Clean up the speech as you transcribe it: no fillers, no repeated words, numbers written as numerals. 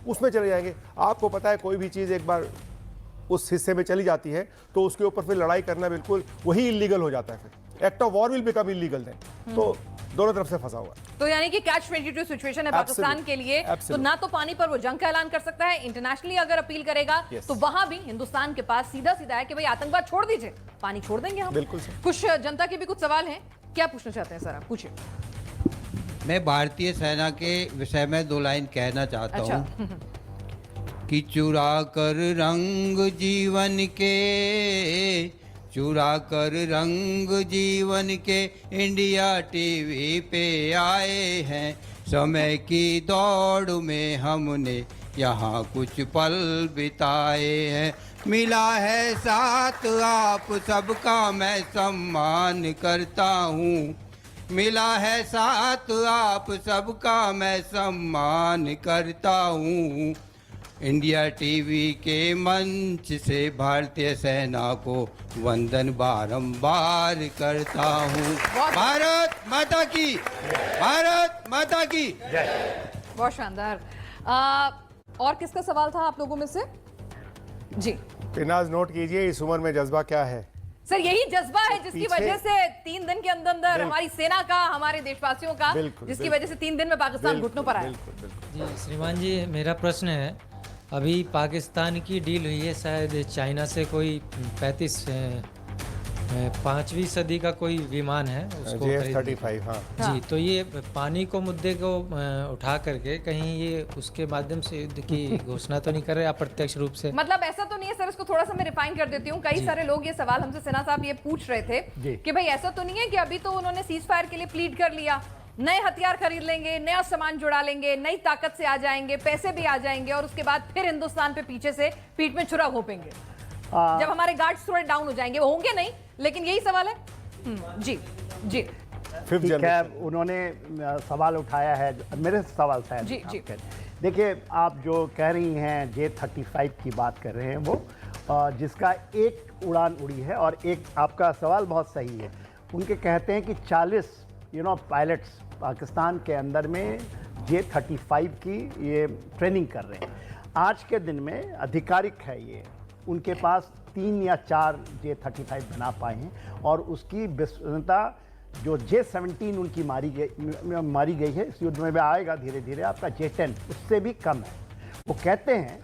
उसमें चले जाएंगे। आपको पता है कोई भी चीज़ एक बार उस हिस्से में चली जाती है तो उसके ऊपर फिर लड़ाई करना बिल्कुल वही इलीगल हो जाता है, फिर act of war will become illegal then. तो दोनों तरफ से फंसा हुआ है। तो यानी कि कैच 22 सिचुएशन है पाकिस्तान के लिए। तो ना तो पानी पर वो जंग का ऐलान कर सकता है, इंटरनेशनली अगर अपील करेगा तो वहां भी हिंदुस्तान के पास सीधा सीधा है कि भाई आतंकवाद छोड़ दीजिए, पानी छोड़ देंगे हम। बिल्कुल। कुछ जनता के भी कुछ सवाल हैं, क्या पूछना चाहते हैं सर आप? पूछिए। मैं भारतीय सेना के विषय में 2 लाइन कहना चाहता हूँ कि चुरा कर रंग जीवन के, चुरा कर रंग जीवन के इंडिया टीवी पे आए हैं। समय की दौड़ में हमने यहाँ कुछ पल बिताए हैं। मिला है साथ आप सबका मैं सम्मान करता हूँ। मिला है साथ आप सबका मैं सम्मान करता हूँ। इंडिया टीवी के मंच से भारतीय सेना को वंदन बारंबार करता हूँ। भारत माता की, भारत माता की जय। बहुत शानदार। और किसका सवाल था आप लोगों में से? जी पिनाज, नोट कीजिए इस उम्र में जज्बा क्या है। सर, यही जज्बा है जिसकी वजह से 3 दिन के अंदर अंदर हमारी सेना का, हमारे देशवासियों का, जिसकी वजह से 3 दिन में पाकिस्तान घुटनों पर आया। जी श्रीमान जी, मेरा प्रश्न है, अभी पाकिस्तान की डील हुई है शायद चाइना से, कोई 5वीं सदी का कोई विमान है उसको JF-35। हाँ जी, तो ये पानी को मुद्दे को उठा करके कहीं ये उसके माध्यम से युद्ध की घोषणा तो नहीं कर रहे अप्रत्यक्ष रूप से? मतलब ऐसा तो नहीं है सर, इसको थोड़ा सा मैं रिफाइन कर देती हूँ। कई सारे लोग ये सवाल हमसे सिन्हा साहब ये पूछ रहे थे कि भाई ऐसा तो नहीं है कि अभी तो उन्होंने सीज फायर के लिए प्लीड कर लिया, नए हथियार खरीद लेंगे, नया सामान जुड़ा लेंगे, नई ताकत से आ जाएंगे, पैसे भी आ जाएंगे और उसके बाद फिर हिंदुस्तान पे पीछे से पीठ में छुरा घोपेंगे जब हमारे गार्ड्स थोड़े डाउन हो जाएंगे। वो होंगे नहीं, लेकिन यही सवाल है। जी जी ठीक है, उन्होंने सवाल उठाया है, मेरे सवाल शायद जी जी। देखिए, आप जो कह रही हैं J-35 की बात कर रहे हैं, वो जिसका एक उड़ान उड़ी है, और एक आपका सवाल बहुत सही है। उनके कहते हैं कि 40 पायलट्स पाकिस्तान के अंदर में J-35 की ये ट्रेनिंग कर रहे हैं। आज के दिन में आधिकारिक है ये, उनके पास 3 या 4 J-35 बना पाए हैं, और उसकी विस्फोटता जो J-17 उनकी मारी गई है, इस युद्ध में भी आएगा धीरे धीरे, आपका J-10 उससे भी कम है। वो कहते हैं